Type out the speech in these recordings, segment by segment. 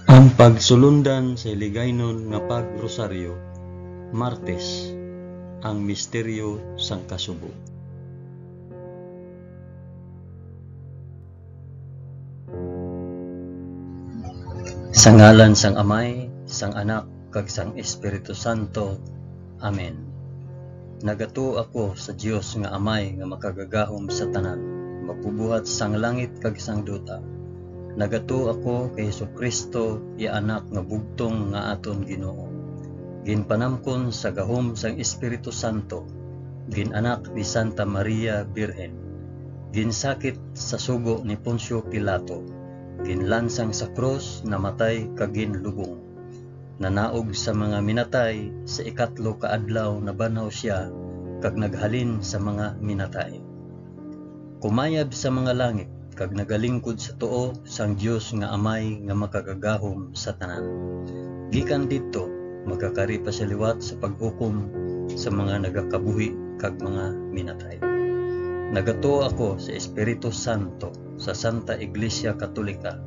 Ang pagsulundan sa hiligaynon nga pagrosaryo, Martes, ang misteryo sang kasubo. Sa ngalan sang Amay, sang Anak, kag sang Espiritu Santo. Amen. Nagato ako sa Dios nga Amay nga makagagahom sa tanan, magbubuhat sang langit kag sang duta. Nagato ako kay Jesucristo, iya anak nga bugtong nga aton Ginoo. Ginpanamkon sa gahom sang Espiritu Santo, ginanak ni Santa Maria Birhen. Ginsakit sa sugo ni Poncio Pilato, ginlansang sa krus, namatay kag ginlubong. Nanaog sa mga minatay, sa ikatlo ka adlaw nabanaw siya kag naghalin sa mga minatay. Kumayab sa mga langit kag nagalingkod sa tuo sang Dios nga Amay nga makagagahom sa tanan. Gikan didto magkakari pa sa liwat sa paghukom sa mga nagakabuhi kag mga minatay. Nagato ako sa Espiritu Santo, sa Santa Iglesia Katolika,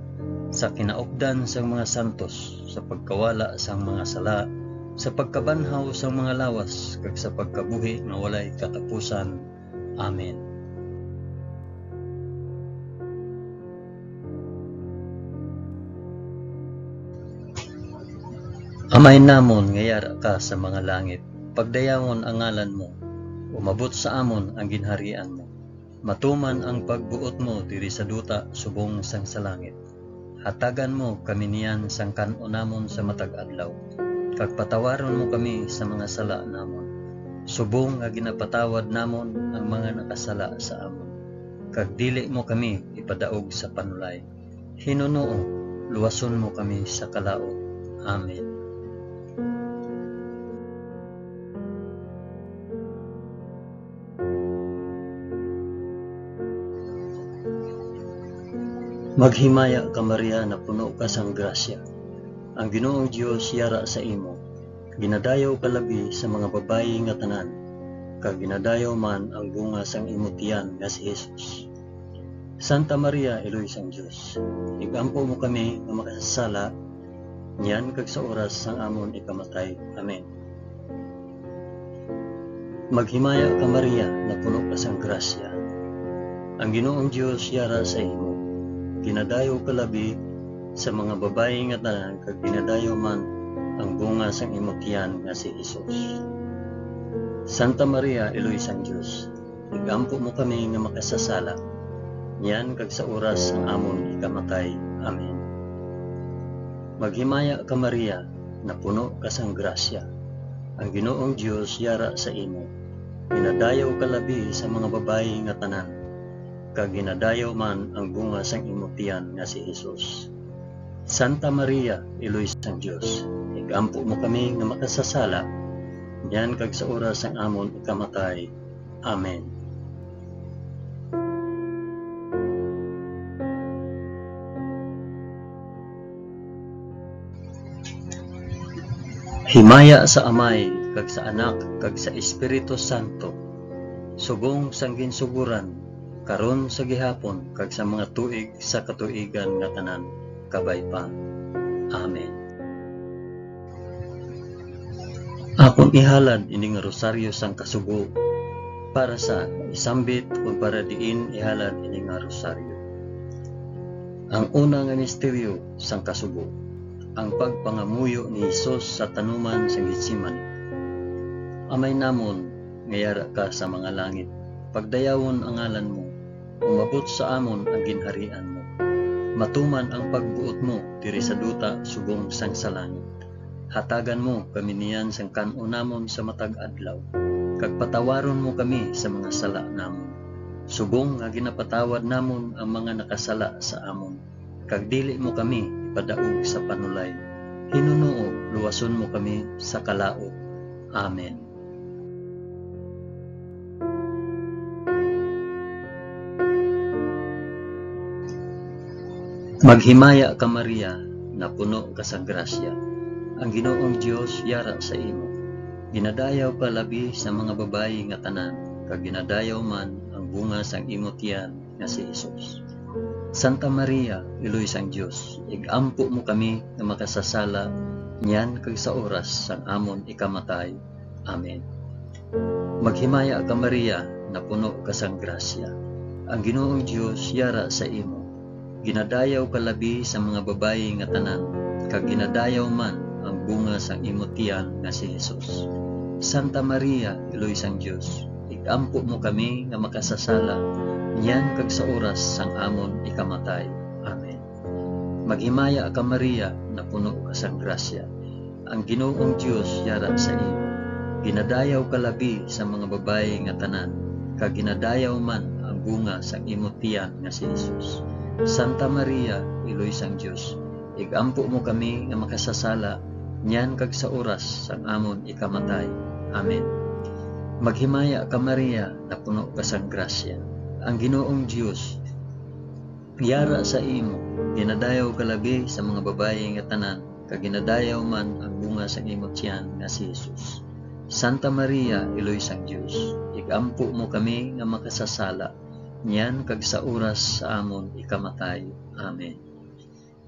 sa kinaupdan sang mga santos, sa pagkawala sang mga sala, sa pagkabanhaw sang mga lawas kag sa pagkabuhi nga walay katapusan. Amen. Amay namon nga yara ka sa mga langit, pagdayawon ang ngalan mo, umabot sa amon ang ginharian mo. Matuman ang pagbuot mo diri sa duta subong sang sa langit. Hatagan mo kami niyan sang kan-o namon sa matag adlaw, kag patawaron mo kami sa mga sala namon, subong nga ginapatawad namon ang mga nakasala sa amon. Kag dili mo kami ipadaog sa panulay. Hinunoo, luwason mo kami sa kalaot. Amen. Maghimaya ka Maria na puno ka sang grasya. Ang Ginoong Dios yara sa imo. Ginadayaw ka labi sa mga babayi nga tanan, kag ginadayaw man ang bunga sang imo tiyan nga si Jesus. Santa Maria, Eloy sang Dios, igampo mo kami nga makasasala, niyan kag sa oras sang amon ikamatay. Amen. Maghimaya ka Maria na puno ka sang grasya. Ang Ginoong Dios yara sa imo. Ginadayo ka labi sa mga babayi nga tanan, kag ginadayo man ang bunga sang imo tiyan nga si Jesus. Santa Maria, Eloy sang Dios, igampo mo kami nga makasasala, niyan kag sa oras ang amon ikamatay. Amen. Maghimaya ka Maria na puno ka sang grasya. Ang Ginoong Dios yara sa imo. Ginadayo ka labi sa mga babayi nga tanan, kag ginadayaw man ang bunga sang imo tiyan nga si Jesus. Santa Maria, Eloy sang Dios, igampo mo kami nga makasasala, niyan kag sa oras sang amon ikamatay. Amen. Himaya sa Amay, kag sa Anak, kag sa Espiritu Santo, subong sang ginsuguran, karon sa gihapon, kag sa mga tuig sa katuigan nga tanan, kabay pa. Amen. Akong ihalad ini nga rosaryo sang kasugo, para sa isambit o para diin ihalad ini nga rosaryo. Ang una nga misteryo sang kasugo, ang pagpangamuyo ni Jesus sa tanuman sang Getsemani. Amay namon nga yara ka sa mga langit, pagdayawon ang ngalan mo, umabot sa amon ang ginharian mo. Matuman ang pagbuot mo diri sa duta subong sang sa langit. Hatagan mo kami niyan sang kan-o namon sa matag adlaw, kag patawaron mo kami sa mga sala namon, subong nga ginapatawad namon ang mga nakasala sa amon. Kag dili mo kami ipadaog sa panulay. Hinunoo, luwason mo kami sa kalaot. Amen. Maghimaya ka Maria na puno ka sa grasya. Ang Ginoong Dios yara sa imo. Ginadayaw ka labi sa mga babayi nga tanan, kag ginadayaw man ang bunga sang imo tiyan nga si Jesus. Santa Maria, iloy sang Dios, igampo mo kami nga makasasala, niyan kag sa oras sang amon ikamatay. Amen. Maghimaya ka Maria, na puno ka sang grasya. Ang Ginoong Dios yara sa imo. Ginadayaw ka labi sa mga babayi nga tanan, kag ginadayaw man ang bunga sang imo tiyan nga si Jesus. Santa Maria, iloy sang Dios, igampo mo kami nga makasasala, niyan kag sa oras sang amon ikamatay. Amen. Maghimaya ka Maria, na puno ka sang grasya. Ang Ginoong Dios yara sa imo. Ginadayaw ka labi sa mga babayi nga tanan, kag ginadayaw man ang bunga sang imo tiyan nga si Jesus. Santa Maria, iloy sang Dios, igampo mo kami nga makasasala, niyan kag sa oras sang amon ikamatay. Amen. Maghimaya ka Maria, na puno ka sang grasya. Ang Ginoong Dios yara sa imo. Ginadayaw ka labi sa mga babayi nga tanan, kag ginadayaw man ang bunga sang imo tiyan nga si Jesus. Santa Maria, iloy sang Dios, igampo mo kami nga makasasala, niyan kag sa oras sa amon ikamatay. Amen.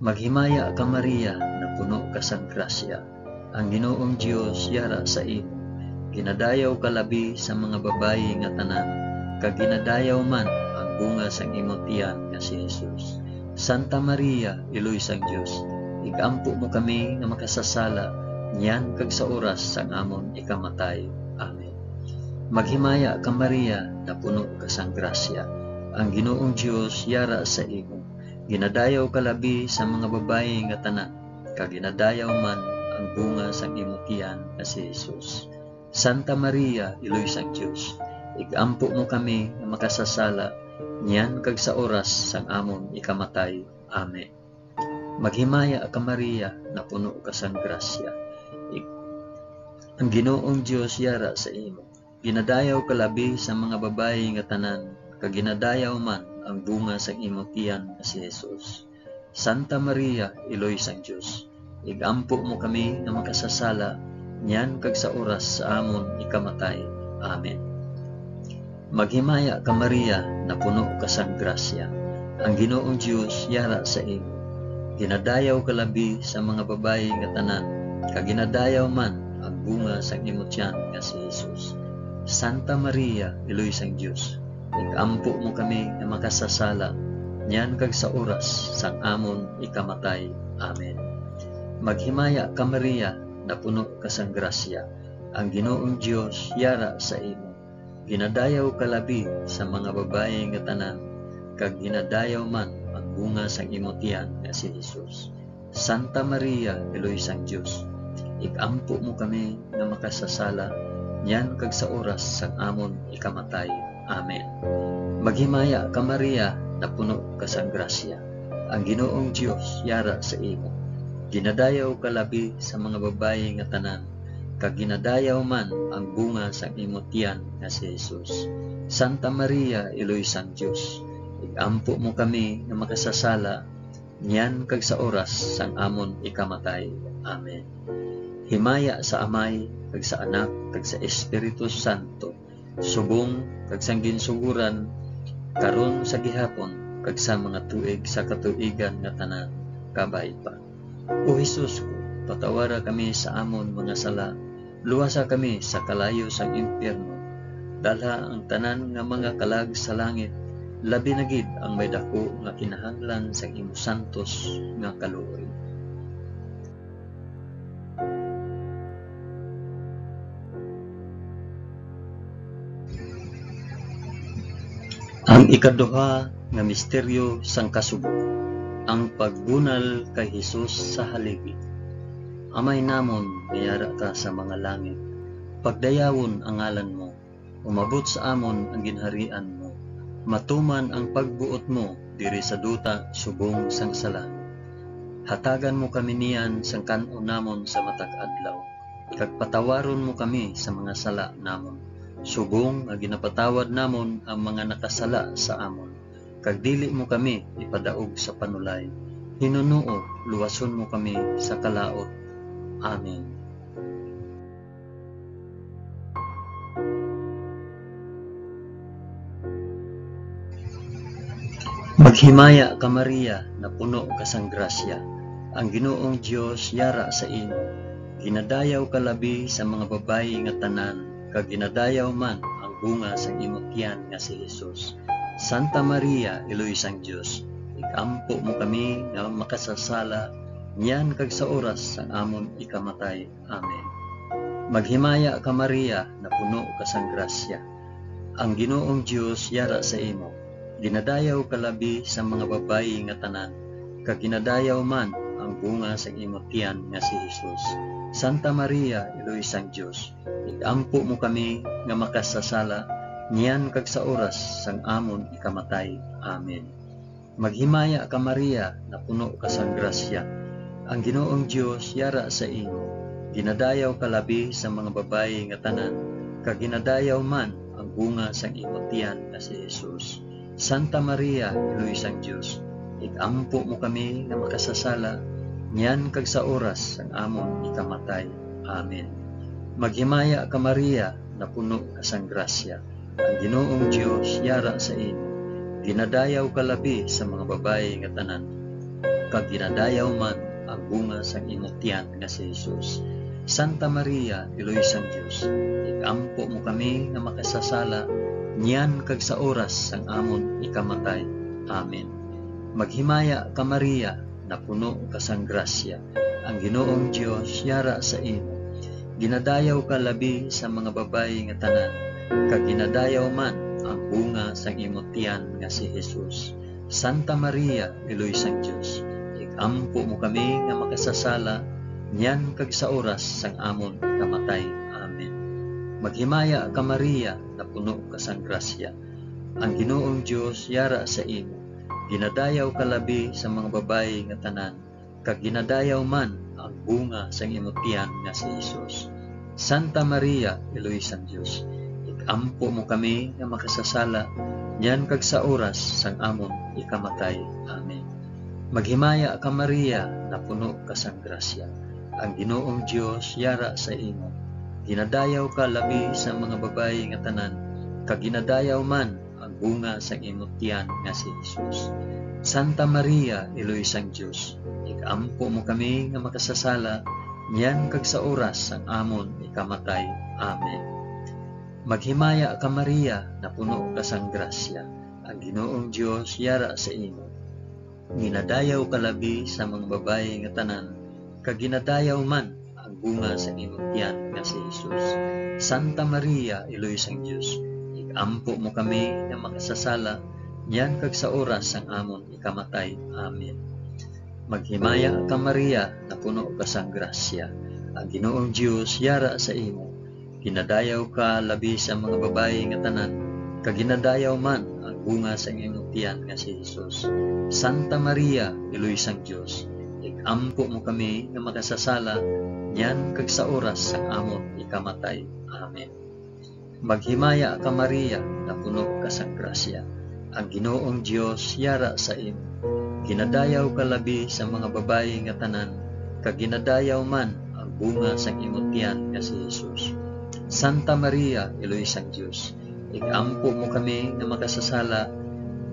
Maghimaya ka Maria, na puno ka sang grasya. Ang Ginoong Dios yara sa imo. Ginadayaw ka labi sa mga babayi nga tanan, kag ginadayaw man ang bunga sang imo tiyan nga si Jesus. Santa Maria, iloy sang Dios, igampo mo kami nga makasasala, niyan kag sa oras sang amon ikamatay. Amen. Maghimaya ka Maria, na puno ka sang grasya. Ang Ginoong Dios yara sa imo. Ginadayaw ka labi sa mga babayi nga tanan, kag ginadayaw man ang bunga sang imo tiyan nga si Jesus. Santa Maria, iloy sang Dios, igampo mo kami nga makasasala, niyan kag sa oras sang amon ikamatay. Amen. Maghimaya ka Maria, na puno ka sang grasya. Ang Ginoong Dios yara sa imo. Ginadayaw ka labi sa mga babayi nga tanan, kag ginadayaw man ang bunga sang imo tiyan nga si Jesus. Santa Maria, iloy sang Dios, igampo mo kami nga makasasala, niyan kag sa oras sa amon ikamatay. Amen. Maghimaya ka Maria, na puno ka sang grasya. Ang Ginoong Dios yara sa imo. Ginadayaw ka labi sa mga babayi nga tanan, kag ginadayaw man ang bunga sang imo tiyan nga si Jesus. Santa Maria, iloy sang Dios, igampo mo kami nga makasasala, niyan kag sa oras sang amon ikamatay. Amen. Maghimaya ka Maria, na puno ka sang grasya. Ang Ginoong Dios yara sa imo. Ginadayaw ka labi sa mga babayi nga tanan, kag ginadayaw man ang bunga sang imo tiyan nga si Jesus. Santa Maria, iloy sang Dios, igampo mo kami nga makasasala, niyan kag sa oras sang amon ikamatay. Amen. Maghimaya ka Maria, na puno ka sang grasya. Ang Ginoong Dios yara sa imo. Ginadayaw ka labi sa mga babayi nga tanan, kag ginadayaw man ang bunga sang imo tiyan nga si Jesus. Santa Maria, iloy sang Dios, igampo mo kami nga makasasala, niyan kag sa oras sang amon ikamatay. Amen. Himaya sa Amay, kag sa Anak, kag sa Espiritu Santo, subong kag sang ginsuguran, karon sa gihapon, kag sa mga tuig sa katuigan nga tanan, kabay pa. O Jesus ko, patawara kami sa amon mga sala, luwasa kami sa kalayo sang impyerno, dalha ang tanan nga mga kalag sa langit, labi na gid ang may dako nga kinahanglan sa imo santos nga kaluoy. Ang ikaduha nga misteryo sang kasugo, ang pagbunal kay Hesus sa haligi. Amay namon, mayara ka sa mga langit, pagdayawon ang ngalan mo, umabot sa amon ang ginharian mo, matuman ang pagbuot mo diri sa duta subong sang sala. Hatagan mo kami niyan sang kanon namon sa matag adlaw, kag patawaron mo kami sa mga sala namon, subong nga ginapatawad namon ang mga nakasala sa amon, kag dili mo kami ipadaog sa panulay. Hinunuo, luwason mo kami sa kalaot. Amen. Maghimaya ka Maria, na puno ka sang grasya, ang Ginoong Dios yara sa imo. Ginadayaw ka labi sa mga babayi nga tanan, kag ginadayaw man ang bunga sa imong tiyan nga si Jesus. Santa Maria, Iloy sang Dios, igampo mo kami nga makasasala, niyan kag sa oras sang amon ikamatay. Amen. Maghimaya ka Maria, na puno ka sang grasya, ang Ginoong Dios yara sa imo. Ginadayaw ka labi sa mga babayi nga tanan, kag ginadayaw man ang bunga sa imong tiyan nga si Jesus. Santa Maria, Iloy sang Dios, igampo mo kami nga makasasala, niyan kag sa oras sang amon ikamatay. Amen. Maghimaya ka Maria, na puno ka sang grasya, ang Ginoong Dios yara sa imo. Ginadayaw ka labi sa mga babayi nga tanan, kag ginadayaw man ang bunga sang imong tiyan nga si Jesus. Santa Maria, Iloy sang Dios, igampo mo kami nga makasasala, niyan kag sa oras sang amon ikamatay. Amen. Maghimaya ka Maria, na puno ka sang grasya, ang Ginoong Dios yara sa imo. Ginadayaw ka labi sa mga babayi nga tanan, kag ginadayaw man ang bunga sang imong tiyan nga si Jesus. Santa Maria, Iloy sang Dios, igampo mo kami nga makasasala, niyan kag sa oras sang amon ikamatay. Amen. Maghimaya ka Maria, na puno ka sang grasya, ang Ginoong Dios yara sa imo. Ginadayaw ka labi sa mga babayi nga tanan, kag ginadayaw man ang bunga sang imong tiyan nga si Jesus. Santa Maria, Iloy sang Dios, igampo mo kami nga makasasala, niyan kag sa oras sang amon ikamatay. Amen. Maghimaya ka Maria, na puno ka sang grasya, ang Ginoong Dios yara sa imo. Ginadayaw ka labi sa mga babayi nga tanan, kag ginadayaw man ang bunga sang imong tiyan nga si Jesus. Santa Maria, Iloy sang Dios, igampo mo kami nga makasasala, niyan kag sa oras sang amon ikamatay. Amen. Maghimaya ka Maria, na puno ka sang grasya, ang Ginoong Dios yara sa imo. Ginadayaw ka labi sa mga babayi nga tanan, kag ginadayaw man ang bunga sang imong tiyan nga si Jesus. Santa Maria, Iloy sang Dios, igampo mo kami nga makasasala, niyan kag sa oras sang amon ikamatay. Amen. Maghimaya ka Maria, na puno ka sang grasya, ang Ginoong Dios yara sa imo. Ginadayaw ka labi sa mga babayi nga tanan, kag ginadayaw man ang bunga sa imong tiyan nga si Jesus. Santa Maria, Iloy sang Dios, igampo mo kami nga makasasala, niyan kag sa oras sang amon ikamatay. Amen. Maghimaya ka Maria, na puno ka sang grasya, ang Ginoong Dios yara sa imo. Ginadayaw ka labi sa mga babayi nga tanan, kag ginadayaw man ang bunga sa imong tiyan nga si Jesus. Santa Maria, Iloy sang Dios, igampo mo kami nga makasasala, niyan kag sa oras sang amon ikamatay. Amen. Maghimaya ka Maria, na puno ka sang grasya, ang Ginoong Dios yara sa imo. Ginadayaw ka labi sa mga babayi nga tanan, kag ginadayaw man ang bunga sang imong tiyan nga si Jesus. Santa Maria, Iloy sang Dios, igampo mo kami nga makasasala,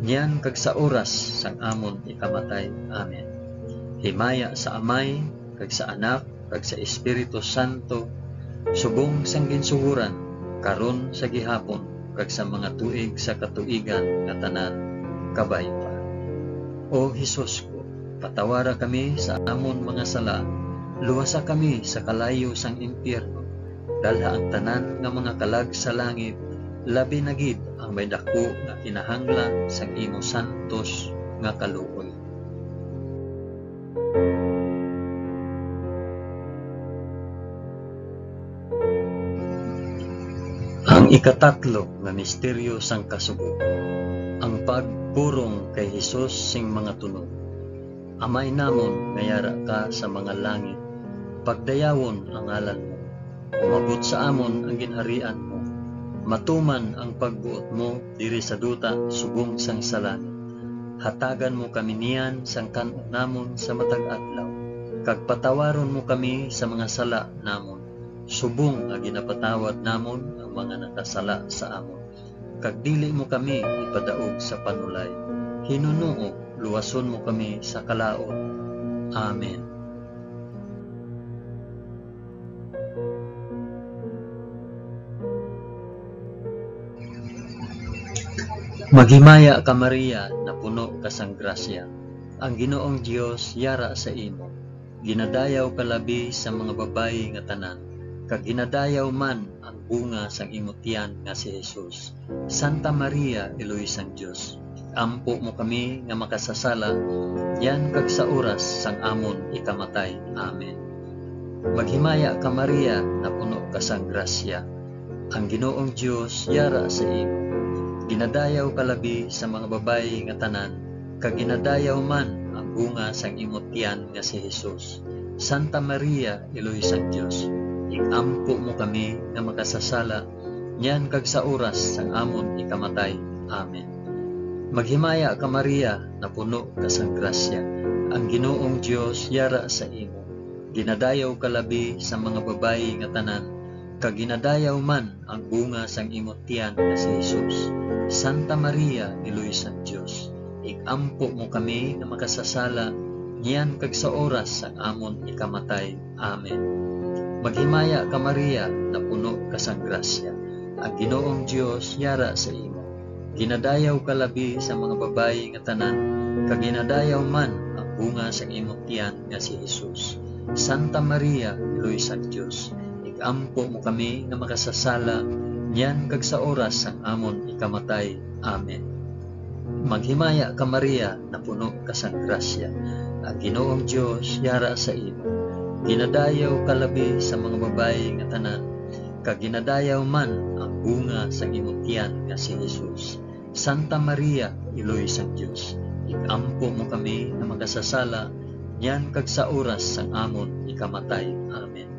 niyan kag sa oras sang amon ikamatay. Amen. Himaya sa Amay, kag sa Anak, kag sa Espiritu Santo, subong sang ginsuhuran, karon sa gihapon, kag sa mga tuig sa katuigan nga tanan, kabay pa. O Hesus ko, patawara kami sa amon mga sala, luwasa kami sa kalayo sang impyerno, dalha ang tanan nga mga kalag sa langit, labi na gid ang may dako nga kinahanglan sang imo santos nga kaluoy. Ang ikatatlo nga misteryo sang kasugo, ang pagpurong kay Hesus sing mga tunog. Amay namon nga yara ka sa mga langit, pagdayawon ang ngalan mo, umabot sa amon ang ginharian mo, matuman ang pagbuot mo diri sa duta subong sang salangit. Hatagan mo kami niyan sang kan-o namon sa matag adlaw, kag patawaron mo kami sa mga sala namon, subong nga ginapatawad namon ang mga nakasala sa amon. Kag dili mo kami ipadaog sa panulay, Hinunoo, luwason mo kami sa kalaot. Amen. Maghimaya ka Maria, na puno ka sang grasya. Ang Ginoong Dios yara sa imo. Ginadayaw ka labi sa mga babayi nga tanan, kag ginadayaw man ang bunga sang imong tiyan nga si Jesus. Santa Maria, Iloy sang Dios, ampo mo kami nga makasasala, yan kag sa oras sang amon ikamatay. Amen. Maghimaya ka Maria, na puno ka sang grasya. Ang Ginoong Dios yara sa imo. Ginadayaw ka labi sa mga babayi nga tanan, kag ginadayaw man ang bunga sang imong tiyan nga si Jesus. Santa Maria, Iloy sang Dios, igampo mo kami nga makasasala, yan kag sa oras sang amon ikamatay. Amen. Maghimaya ka Maria, na puno ka sang grasya. Ang Ginoong Dios yara sa imo. Ginadayaw ka labi sa mga babayi nga tanan, kag ginadayaw man ang bunga sang imong tiyan nga si Jesus. Santa Maria, Iloy sang Dios, igampo mo kami nga makasasala, niyan kag sa oras sang amon ikamatay. Amen. Maghimaya ka Maria, na puno ka sang grasya. Ang Ginoong Dios yara sa imo. Ginadayaw ka labi sa mga babayi nga tanan, kag ginadayaw man ang bunga sang imong tiyan nga si Jesus. Santa Maria, Iloy sang Dios, igampo mo kami nga makasasala, niyan kag sa oras sang amon ikamatay. Amen. Maghimaya ka Maria, na puno ka sang grasya. Ang Ginoong Dios yara sa imo. Ginadayaw ka labi sa mga babayi nga tanan, kag ginadayaw man ang bunga sang imong tiyan nga si Jesus. Santa Maria, Iloy sang Dios, igampo mo kami nga makasasala, niyan kag sa oras sang amon ikamatay. Amen.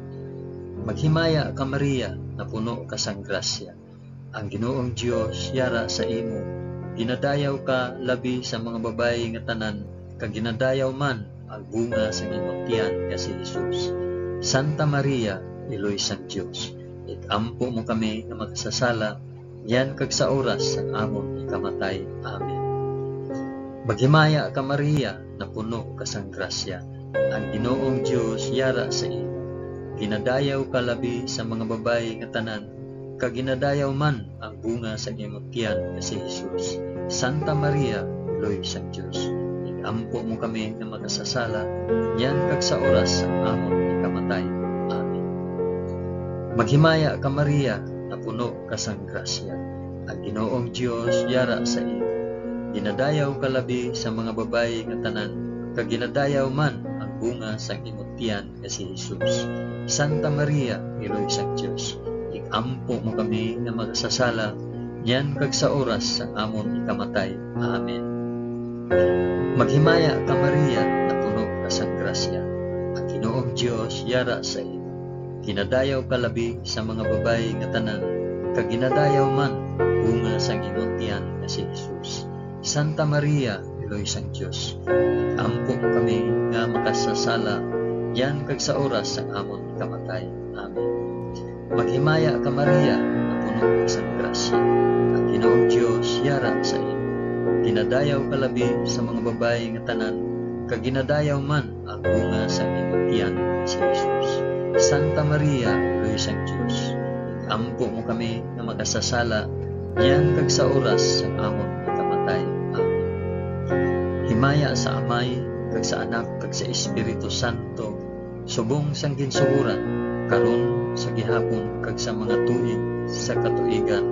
Maghimaya ka Maria, na puno ka sang grasya. Ang Ginoong Dios yara sa imo. Ginadayaw ka labi sa mga babayi nga tanan, kag ginadayaw man ang bunga sang imong tiyan nga si Jesus. Santa Maria, Iloy sang Dios, igampo mo kami nga makasasala, yan kag sa oras sang amon ikamatay. Amen. Maghimaya ka Maria, na puno ka sang grasya. Ang Ginoong Dios yara sa imo. Ginadayaw ka labi sa mga babayi nga tanan, kag ginadayaw man ang bunga sa imong tiyan nga si Jesus. Santa Maria, Iloy sang Dios, igampo mo kami nga makasasala, yan kag sa oras sang amon ikamatay. Amen. Maghimaya ka Maria, na puno ka sang grasya. Ang Ginoong Dios yara sa imo. Ginadayaw ka labi sa mga babayi nga tanan, kag ginadayaw man ang bunga sang imong tiyan nga si Jesus. Santa Maria, Iloy sang Dios, igampo mo kami nga makasasala, yan kag sa oras sang amon ikamatay. Amen. Maghimaya ka Maria, na puno ka sang grasya. Ang Ginoong Dios yara sa imo. Ginadayaw ka labi sa mga babayi nga tanan, kag ginadayaw man bunga sang imong tiyan nga si Jesus. Santa Maria, Iloy sang Dios, igampo mo kami nga makasasala, yan kag sa oras sang amon ikamatay. Amen. Maghimaya ka Maria, na puno ka sang grasya. Ang Ginoong Dios yara sa imo. Ginadayaw ka labi sa mga babayi nga tanan, kag ginadayaw man ang bunga sang imong tiyan nga si Jesus. Santa Maria, Iloy sang Dios, igampo mo kami nga makasasala, yan kag sa oras sang amon ikamatay. Amen. Himaya sa Amay, kag sa Anak, kag sa Espiritu Santo, subong sang ginsuhuran, karon sa gihapon, kag sa mga tuig sa katuigan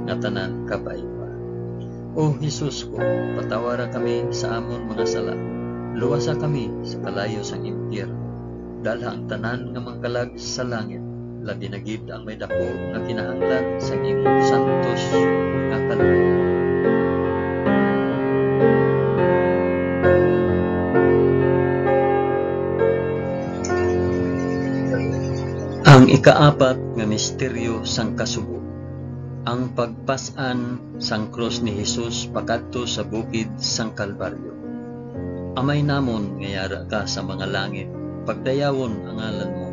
nga tanan kapaiba. O Jesus ko, patawara kami sa amon mga sala, luwasa kami sa kalayo sang impyerno, dalha ang tanan nga mangkalag sa langit, labi na gid ang may dako nga kinahanglan sa imong santos nga kaluluwa. Ang ikaapat nga misteryo sang kasubo, ang pagpas-an sang krus ni Jesus pakadto sa bukid sang Kalbaryo. Amay namon nga yara ka sa mga langit, pagdayawon ang ngalan mo,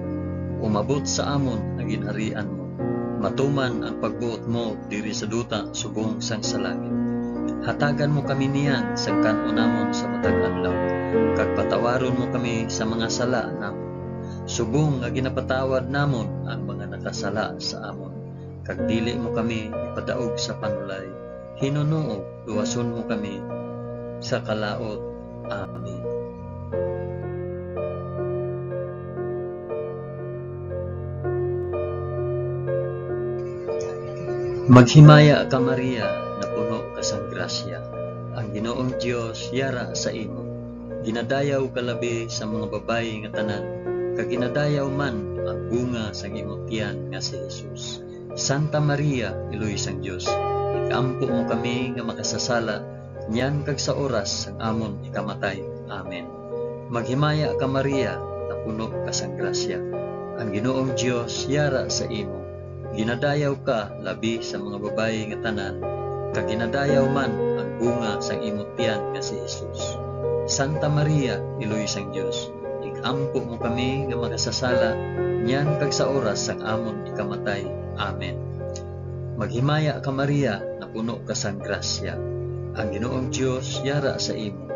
umabot sa amon ang ginharian mo, matuman ang pagbuot mo diri sa duta subong sang sa langit. Hatagan mo kami niyan sa kanunamon sa matag adlaw, kag patawaron mo kami sa mga sala namon. Subong nga ginapatawad namon ang mga nakasala sa amon, kag dili mo kami ipadaog sa panulay. Hinunuo, luwason mo kami sa kalaot. Amen. Maghimaya ka Maria, na puno ka sang grasya. Ang Ginoong Dios yara sa imo. Ginadayaw ka labi sa mga babayi nga tanan, kag ginadayaw man ang bunga sang imong tiyan nga si Jesus. Santa Maria, Iloy sang Dios, ikampo mo kami nga makasasala, niyan kag sa oras sang amon ikamatay. Amen. Maghimaya ka Maria, na puno ka sang grasya. Ang Ginoong Dios yara sa imo. Ginadayaw ka labi sa mga babayi nga tanan, kag ginadayaw man ang bunga sang imong tiyan nga si Jesus. Santa Maria, Iloy sang Dios, ikampo mo kami nga makasasala, niyan kag sa oras sang amon ikamatay. Amen. Maghimaya ka Maria, na puno ka sang grasya. Ang Ginoong Dios yara sa imo.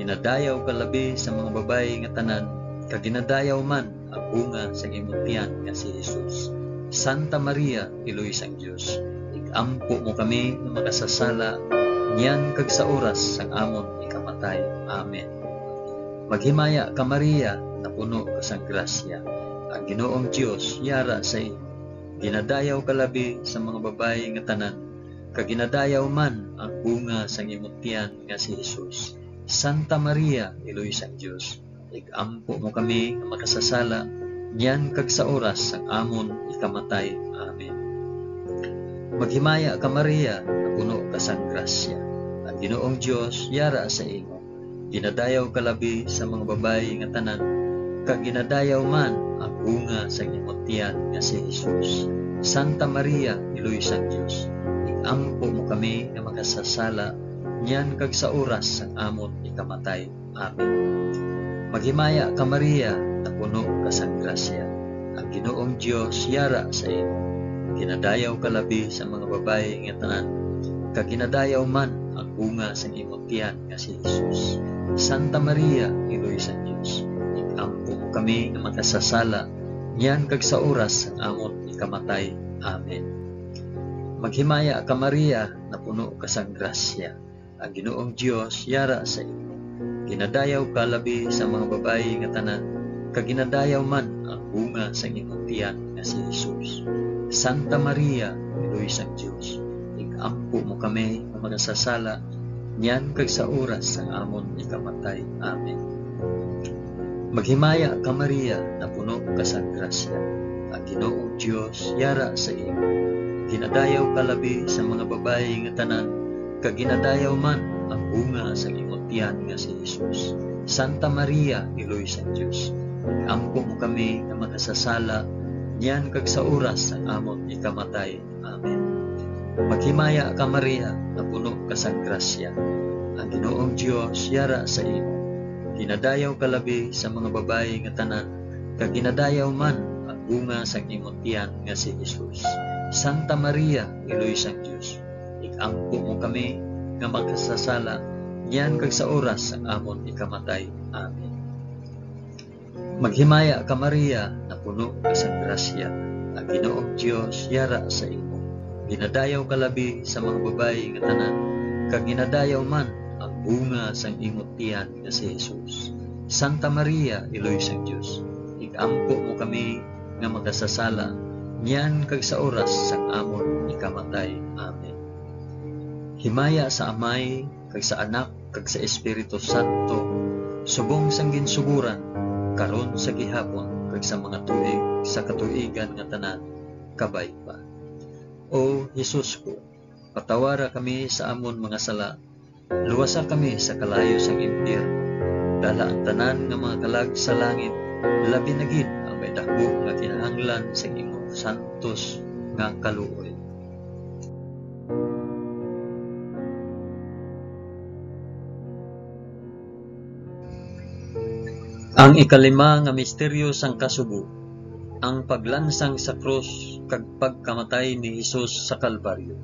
Ginadayaw ka labi sa mga babayi nga tanan, kag ginadayaw man ang bunga sang imong tiyan nga si Jesus. Santa Maria, Iloy sang Dios, ikampo mo kami nga makasasala, niyan kag sa oras sang amon ikamatay. Amen. Maghimaya ka Maria, na puno ka sang grasya. Ang Ginoong Dios yara sa imo. Ginadayaw ka labi sa mga babayi nga tanan, kag ginadayaw man ang bunga sang imong tiyan nga si Jesus. Santa Maria, Iloy sang Dios, ikampo mo kami nga makasasala, niyan kag sa oras sang amon ikamatay. Amen. Maghimaya ka Maria, na puno ka sang grasya. Ang Ginoong Dios yara sa imo. Ginadayaw ka labi sa mga babayi nga tanan, kag ginadayaw man ang bunga sang imong tiyan nga si Jesus. Santa Maria, Iloy sang Dios, ikampo mo kami nga makasasala, niyan kag sa oras sang amon ikamatay. Amen. Maghimaya ka Maria, na puno ka sang grasya. Ang Ginoong Dios yara sa imo. Ginadayaw ka labi sa mga babayi nga tanan, kag ginadayaw man ang bunga sang imong tiyan nga si Jesus. Santa Maria, Iloy sang Dios, ikampo mo kami nga makasasala, niyan kag sa oras sang amon ikamatay. Amen. Maghimaya ka Maria, na puno ka sang grasya. Ang Ginoong Dios yara sa imo. Ginadayaw ka labi sa mga babayi nga tanan, kag ginadayaw man ang bunga sang imong tiyan nga si Jesus. Santa Maria, Iloy sang Dios, ikampo mo kami nga makasasala, niyan kag sa oras sang amon ikamatay. Amen. Maghimaya ka Maria, na puno ka sang grasya. Ang Ginoong Dios yara sa imo. Ginadayaw ka labi sa mga babayi nga tanan, kag ginadayaw man ang bunga sang imong tiyan nga si Jesus. Santa Maria, Iloy sang Dios, ikampo mo kami nga makasasala, niyan kag sa oras sang amon ikamatay. Amen. Maghimaya ka Maria, na puno ka sang grasya. Ang Ginoong Dios yara sa imo. Ginadayaw ka labi sa mga babayi nga tanan, kag ginadayaw man ang bunga sang imong tiyan nga si Jesus. Santa Maria, Iloy sang Dios, ikampo mo kami nga makasasala, niyan kag sa oras sang amon ikamatay. Amen. Maghimaya ka Maria, na puno ka sang grasya. Ang Ginoong Dios yara sa imo. Ginadayaw ka labi sa mga babayi nga tanan, kag ginadayaw man ang bunga sang imong tiyan nga si Jesus. Santa Maria, Iloy sang Dios, ikampo mo kami nga makasasala, niyan kag sa oras sang amon ikamatay. Amen. Himaya sa Amay, kag sa Anak, kag sa Espiritu Santo, subong sang ginsuguran, karon sa gihapon, kag sa mga tuig, sa katuigan nga tanan, kabay pa. O Jesus ko, patawara kami sa amon mga sala, luwasa kami sa kalayo sang impyerno, dala ang tanan nga mga kalag sa langit, labi na gid ang may dako nga kinahanglan sa imong santos nga kaluoy. Ang ikalima nga misteryo sang kasugo, ang paglansang sa krus kag pagkamatay ni Hesus sa Kalbaryo.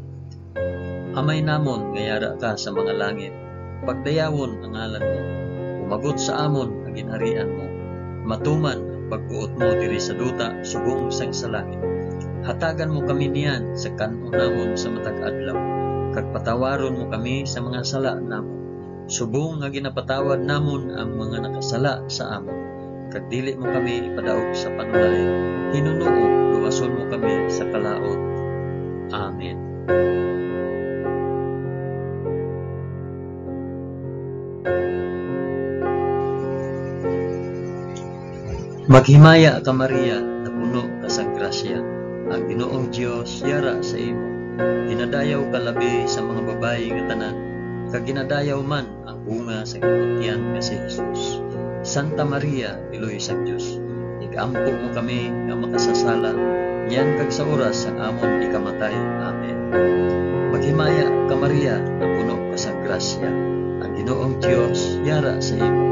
Amay namon ngayara ka sa mga langit, pagdayawon ang ngalan mo, umagot sa amon ang ginharian mo, matuman ang pagbuot mo diri sa duta subong sang sa langit. Hatagan mo kami niyan sa kanon namon sa matag adlaw, kag patawaron mo kami sa mga sala namon, subong nga ginapatawad namon ang mga nakasala sa amon. Kag dili mo kami ipadaog sa panulay, hinunoo luwason mo kami sa kalaot. Amen. Maghimaya ka Maria, na puno ka sa grasya, ang Ginoong Dios yara sa imo. Ginadayaw ka labi sa mga babayi nga tanan, kag ginadayaw man ang bunga sa imong tiyan nga si Jesus. Santa Maria, Iloy sang Dios, igampo mo kami nga makasasala, niyan kag sa oras ang amon ikamatay. Amen. Maghimaya ka Maria, na puno ka sa grasya, ang Ginoong Dios yara sa imo.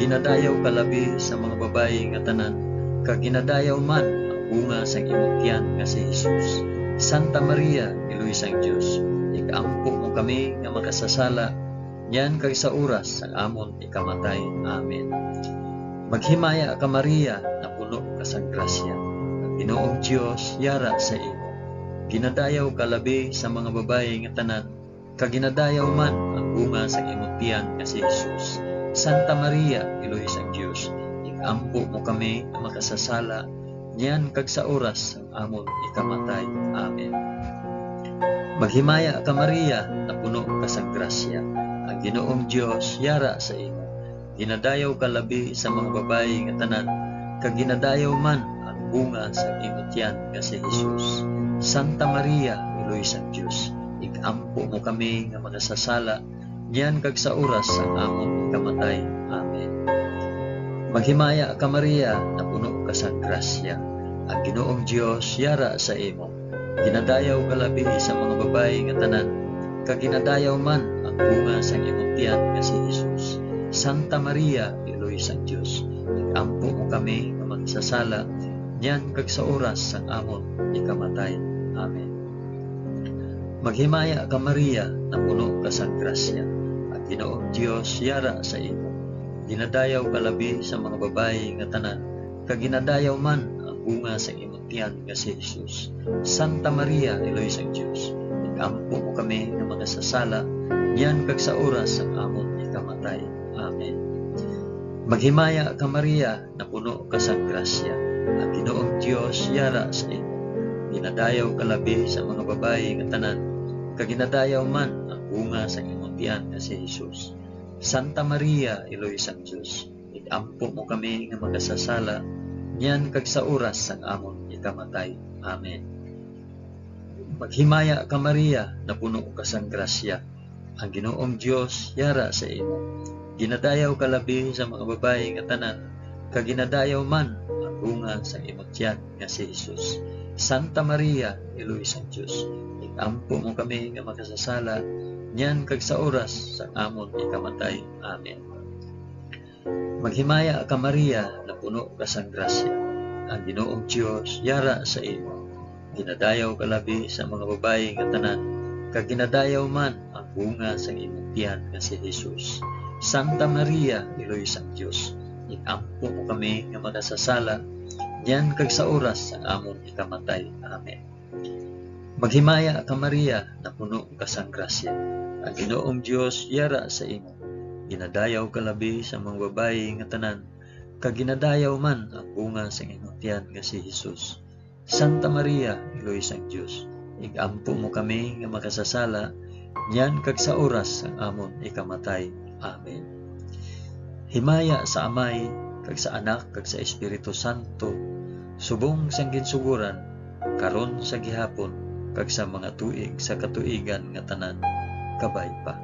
Ginadayaw ka labi sa mga babayi nga tanan, kag ginadayaw man ang bunga sang imong tiyan nga si Jesus. Santa Maria, Iloy sang Dios, igampo mo kami nga makasasala, niyan kag sa oras ang amon ikamatay. Amen. Maghimaya ka Maria, na puno ka sa grasya, ang Ginoong Dios yara sa imo. Ginadayaw ka labi sa mga babayi nga tanan, kag ginadayaw man ang bunga sang imong tiyan nga si Jesus. Santa Maria, Iloy sang Dios, igampo mo kami nga makasasala, niyan kag sa oras ang amon ikamatay. Amen. Maghimaya ka Maria, na puno ka sa grasya, ang Ginoong Dios yara sa imo. Ginadayaw ka labi sa mga babayi nga tanan, kag ginadayaw man ang bunga sa imong tiyan nga si Jesus. Santa Maria, Iloy sang Dios, igampo mo kami nga makasasala, niyan kag sa oras ang amon ikamatay. Amen. Maghimaya ka Maria, na puno ka sa grasya, ang Ginoong Dios yara sa imo. Ginadayaw ka labi sa mga babayi nga tanan, kag ginadayaw man ang bunga sa imong tiyan nga si Jesus. Santa Maria, Iloy sang Dios, igampo mo kami nga magsasala, niyan kag sa oras ang amon ikamatay. Amen. Maghimaya ka Maria, na puno ka sa grasya, ang Ginoong Dios yara sa imo. Ginadayaw ka labi sa mga babayi nga tanan, kag ginadayaw man ang bunga sa imong tiyan nga si Jesus. Santa Maria, Iloy sang Dios, igampo mo kami nga magsasala, niyan kag sa oras ang amon ikamatay. Amen. Maghimaya ka Maria, na puno ka sa grasya, ang Ginoong Dios yara sa imo. Ginadayaw ka labi sa mga babayi nga tanan, kag ginadayaw man ang bunga sa imong tiyan nga si Jesus. Santa Maria, Iloy sang Dios, igampo mo kami nga magsasala, niyan kag sa oras ang amon ikamatay. Amen. Maghimaya ka Maria, na puno ka sa grasya, ang Ginoong Dios yara sa imo. Ginadayaw ka labi sa mga babayi nga tanan, kag ginadayaw man ang bunga sa imong tiyan nga si Jesus. Santa Maria, Iloy sang Dios, igampo mo kami nga makasasala, niyan kag sa oras sa amon ikamatay. Amen. Maghimaya ka Maria, na puno ka sa grasya, ang Ginoong Dios yara sa imo. Ginadayaw ka labi sa mga babayi nga tanan, kag ginadayaw man ang bunga sa imong tiyan nga si Jesus. Santa Maria, Iloy sang Dios, igampo mo kami nga makasasala, niyan kag sa oras ang amon ikamatay. Amen. Maghimaya ka Maria, na puno ka sa grasya, ang Ginoong Dios yara sa imo. Ginadayaw ka labi sa mga babayi nga tanan, kag ginadayaw man ang bunga sa imong tiyan nga si Jesus. Santa Maria, Iloy sang Dios, igampo mo kami nga makasasala, niyan kag sa oras ang amon ikamatay. Amen. Himaya sa Amay, kag sa Anak, kag sa Espiritu Santo, subong sang ginsuguran, karon sa gihapon, kag sa mga tuig sa katuigan nga tanan, kabay pa.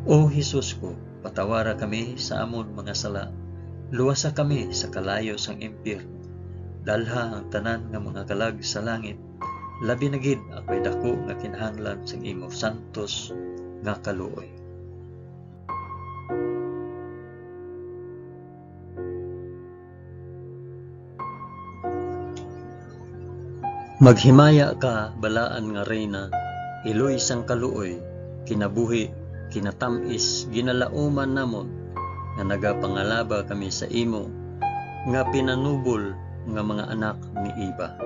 O Jesus ko, patawara kami sa amon mga sala, luwasa kami sa kalayo sang impyerno, dalha ang tanan nga mga kalag sa langit, labi na gid ako'y dako nga kinahanglan sang imo santos nga kaluoy. Maghimaya ka, balaan nga reyna, iloy sang kaluoy, kinabuhi, kinatamis, ginalauman namon, nga nagapangalaba kami sa imo, nga pinanubol nga mga anak ni Iba.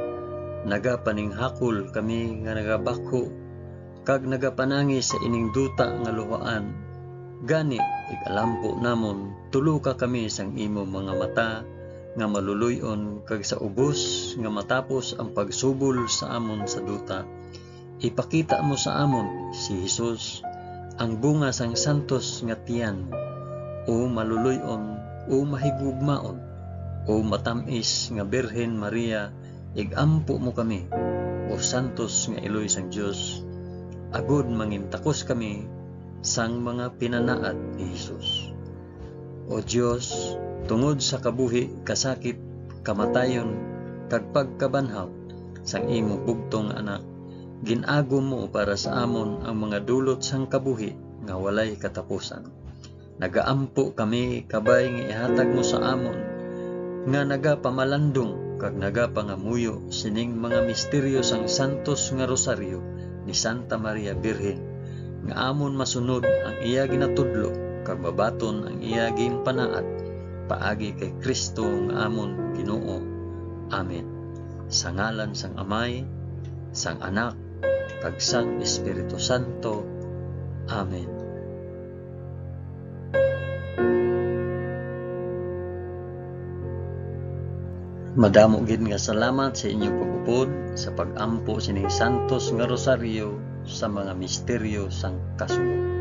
Nagapaninghakol kami nga nagabako, kag nagapanangi sa ining duta nga luhaan. Gani, ikalampo namon, tuluka kami sang imo mga mata, nga maluluyon, kag sa ubos nga matapos ang pagsubol sa amon sa duta. Ipakita mo sa amon si Jesus, ang bunga sang santos nga tiyan, o maluluyon, o mahigugmaon, o matamis nga Birhen Maria, igampo mo kami, o santos nga iloy sang Dios, agod mangintakos kami sang mga pinanaad ni Jesus. O Dios, tungod sa kabuhi, kasakit, kamatayon, kag pagkabanhaw sang imo bugtong anak, ginago mo para sa amon ang mga dulot sang kabuhi nga walay katapusan. Nagaampo kami kabay nga ihatag mo sa amon, nga nagapamalandong kag nagapangamuyo sining mga misteryo sang santos nga rosaryo ni Santa Maria Birhen, nga amon masunod ang iya ginatudlo kag babaton ang iya ginpanaad paagi kay Kristo nga amon Ginoo. Amen. Sa ngalan sang Amay, sang Anak, kag sang Espiritu Santo. Amen. Madamo gid nga salamat sa inyong pag-upod sa pag-ampo sining santos nga rosaryo sa mga misteryo sang kasunod.